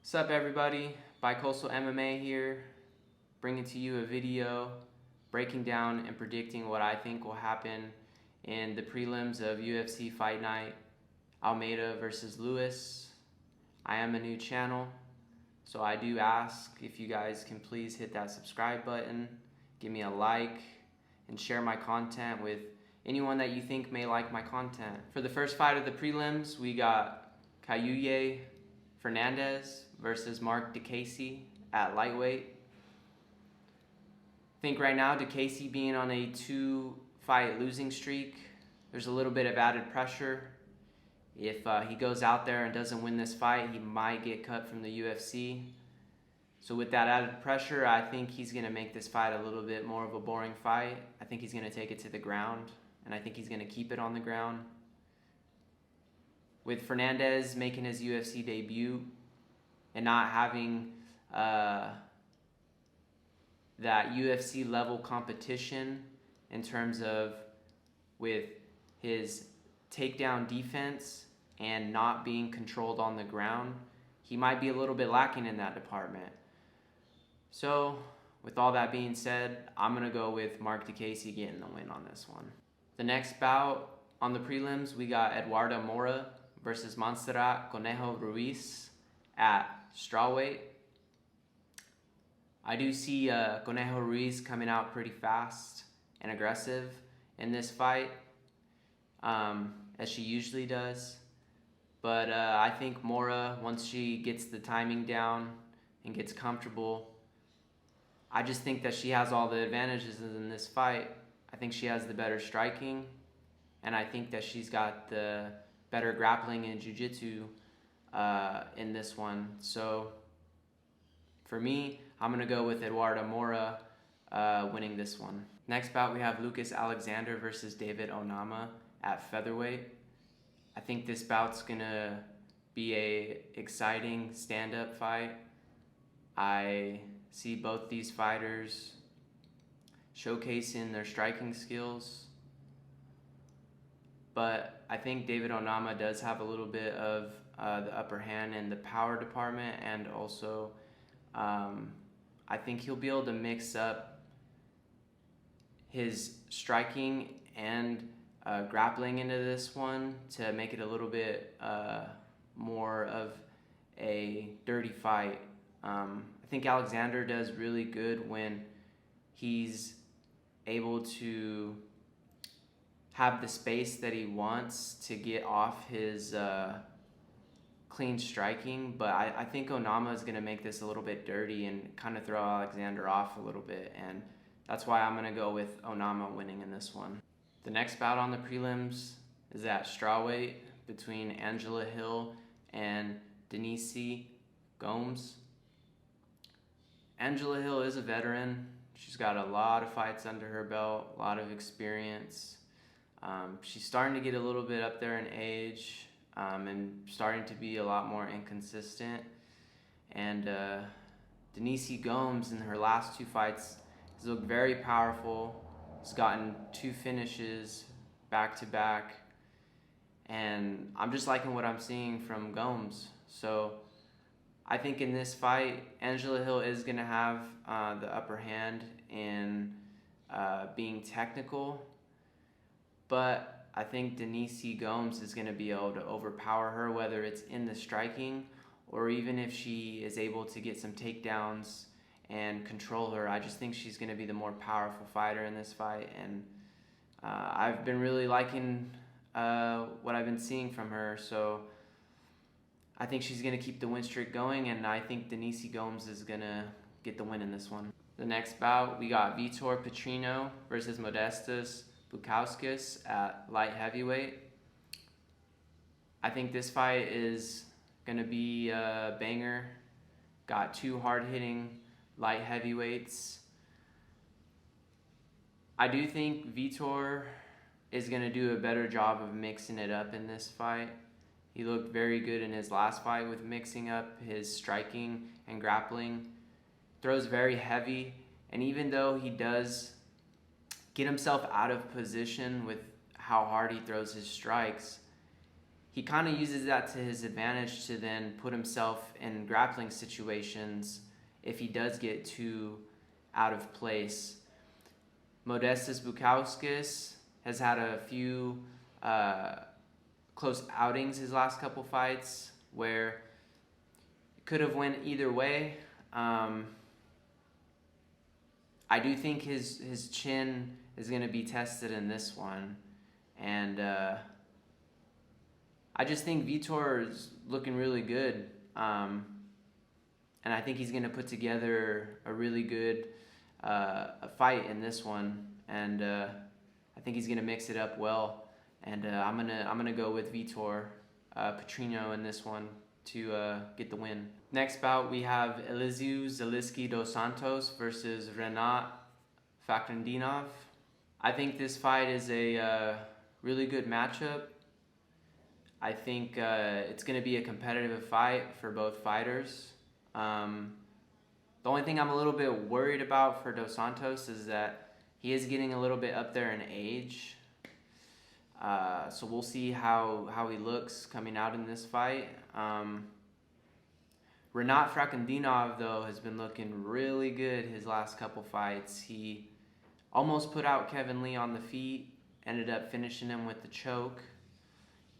What's up, everybody? Bicoastal MMA here, bringing to you a video breaking down and predicting what I think will happen in the prelims of UFC Fight Night Almeida vs Lewis. I am a new channel, so I do ask if you guys can please hit that subscribe button, give me a like, and share my content with anyone that you think may like my content. For the first fight of the prelims, we got Cayuye Fernandez versus Mark DeCasey at lightweight. I think right now, DeCasey being on a 2-fight losing streak, there's a little bit of added pressure. If he goes out there and doesn't win this fight, he might get cut from the UFC. So with that added pressure, I think he's going to make this fight a little bit more of a boring fight. I think he's going to take it to the ground, and I think he's going to keep it on the ground. With Fernandez making his UFC debut and not having that UFC level competition in terms of with his takedown defense and not being controlled on the ground, he might be a little bit lacking in that department. So with all that being said, I'm going to go with Mark DeCasey getting the win on this one. The next bout on the prelims, we got Eduardo Mora versus Montserrat Conejo Ruiz at strawweight. I do see Conejo Ruiz coming out pretty fast and aggressive in this fight, as she usually does. But I think Mora, once she gets the timing down and gets comfortable, I just think that she has all the advantages in this fight. I think she has the better striking, and I think that she's got the better grappling and jiu-jitsu in this one. So for me, I'm going to go with Eduardo Mora winning this one. Next bout, we have Lucas Alexander versus David Onama at featherweight. I think this bout's going to be a exciting stand-up fight. I see both these fighters showcasing their striking skills, but I think David Onama does have a little bit of the upper hand in the power department, and also I think he'll be able to mix up his striking and grappling into this one to make it a little bit more of a dirty fight. I think Alexander does really good when he's able to have the space that he wants to get off his clean striking, but I think Onama is going to make this a little bit dirty and kind of throw Alexander off a little bit, and that's why I'm going to go with Onama winning in this one. The next bout on the prelims is at strawweight between Angela Hill and Denise Gomes. Angela Hill is a veteran. She's got a lot of fights under her belt, a lot of experience. She's starting to get a little bit up there in age, and starting to be a lot more inconsistent. And Denise Gomes, in her last 2 fights, has looked very powerful. Has gotten 2 finishes back-to-back. And I'm just liking what I'm seeing from Gomes. So I think in this fight, Angela Hill is going to have the upper hand in being technical. But I think Denise Gomes is going to be able to overpower her, whether it's in the striking or even if she is able to get some takedowns and control her. I just think she's going to be the more powerful fighter in this fight. And I've been really liking what I've been seeing from her. So I think she's going to keep the win streak going, and I think Denise Gomes is going to get the win in this one. The next bout, we got Vitor Petrino versus Modestas Bukauskas at light heavyweight. I think this fight is going to be a banger. Got 2 hard-hitting light heavyweights. I do think Vitor is going to do a better job of mixing it up in this fight. He looked very good in his last fight with mixing up his striking and grappling. Throws very heavy, and even though he does get himself out of position with how hard he throws his strikes, he kind of uses that to his advantage to then put himself in grappling situations if he does get too out of place. Modestas Bukauskas has had a few close outings his last couple fights where it could have went either way. I do think his chin is going to be tested in this one. And I just think Vitor is looking really good. And I think he's going to put together a really good a fight in this one. And I think he's going to mix it up well. And I'm gonna go with Vitor Petrino in this one to get the win. Next bout, we have Elizeu Zaleski dos Santos versus Renat Fakhretdinov. I think this fight is a really good matchup. I think it's going to be a competitive fight for both fighters. The only thing I'm a little bit worried about for Dos Santos is that he is getting a little bit up there in age. So we'll see how he looks coming out in this fight. Renat Fakhretdinov, though, has been looking really good his last couple fights. He almost put out Kevin Lee on the feet, ended up finishing him with the choke.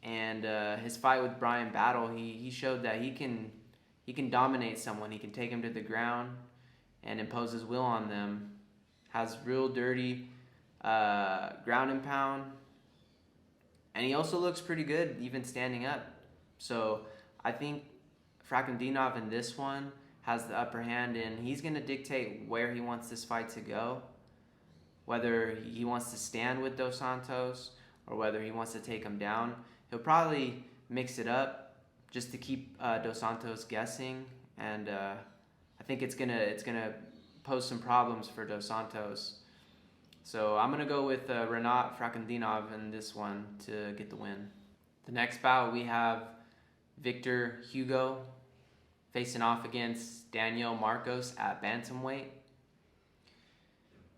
And his fight with Brian Battle, he showed that he can dominate someone. He can take him to the ground and impose his will on them. Has real dirty ground and pound. And he also looks pretty good even standing up. So I think Fakhretdinov in this one has the upper hand, and he's going to dictate where he wants this fight to go. Whether he wants to stand with Dos Santos or whether he wants to take him down. He'll probably mix it up just to keep Dos Santos guessing, and I think it's gonna pose some problems for Dos Santos. So I'm gonna go with Renat Fakhretdinov in this one to get the win. The next bout, we have Victor Hugo facing off against Daniel Marcos at bantamweight.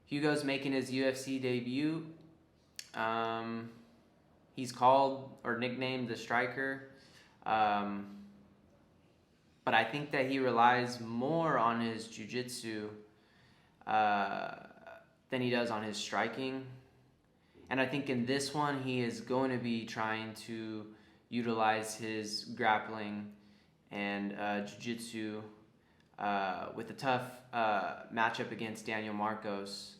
Hugo's making his UFC debut. He's called or nicknamed the Striker. But I think that he relies more on his jiu-jitsu than he does on his striking. And I think in this one, he is going to be trying to utilize his grappling and jiu-jitsu with a tough matchup against Daniel Marcos.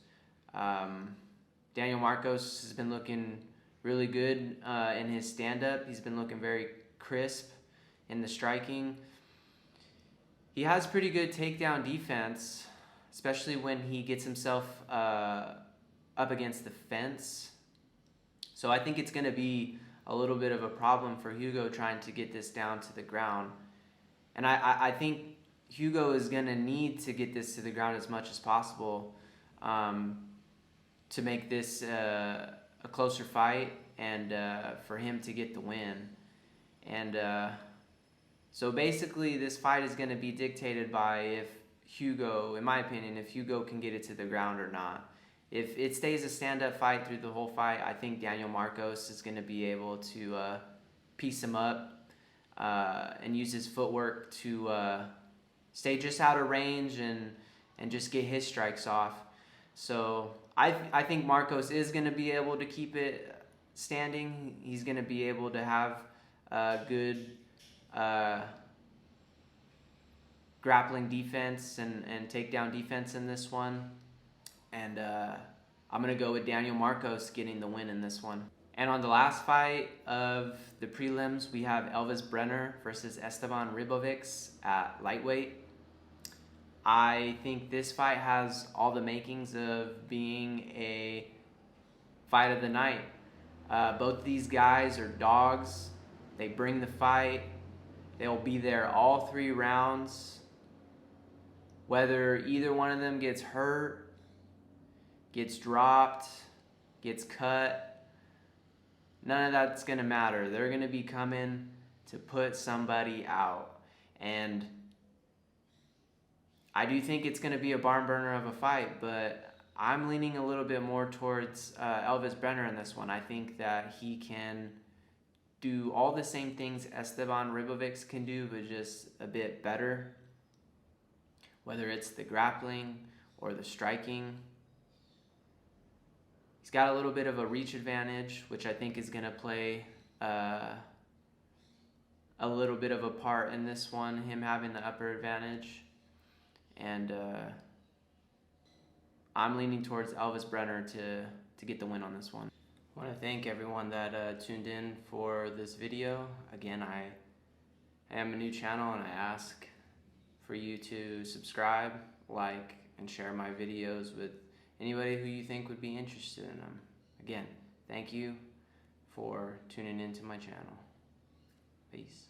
Daniel Marcos has been looking really good in his stand-up. He's been looking very crisp in the striking. He has pretty good takedown defense, especially when he gets himself up against the fence. So I think it's going to be a little bit of a problem for Hugo trying to get this down to the ground. And I think Hugo is going to need to get this to the ground as much as possible to make this a closer fight and for him to get the win. And so basically this fight is going to be dictated by if Hugo, in my opinion, if Hugo can get it to the ground or not. If it stays a stand-up fight through the whole fight, I think Daniel Marcos is going to be able to piece him up and use his footwork to stay just out of range and just get his strikes off. So I think Marcos is going to be able to keep it standing. He's going to be able to have good grappling defense and takedown defense in this one. And I'm going to go with Daniel Marcos getting the win in this one. And on the last fight of the prelims, we have Elvis Brenner versus Esteban Ribovics at lightweight. I think this fight has all the makings of being a fight of the night. Both these guys are dogs. They bring the fight. They'll be there all 3 rounds. Whether either one of them gets hurt, gets dropped, gets cut, none of that's going to matter. They're going to be coming to put somebody out. And I do think it's going to be a barn burner of a fight, but I'm leaning a little bit more towards Elvis Brenner in this one. I think that he can do all the same things Esteban Ribovics can do, but just a bit better. Whether it's the grappling or the striking. He's got a little bit of a reach advantage, which I think is going to play a little bit of a part in this one, him having the upper advantage. And I'm leaning towards Elvis Brenner to get the win on this one. I want to thank everyone that tuned in for this video. Again, I am a new channel and I ask for you to subscribe, like, and share my videos with anybody who you think would be interested in them. Again, thank you for tuning into my channel. Peace.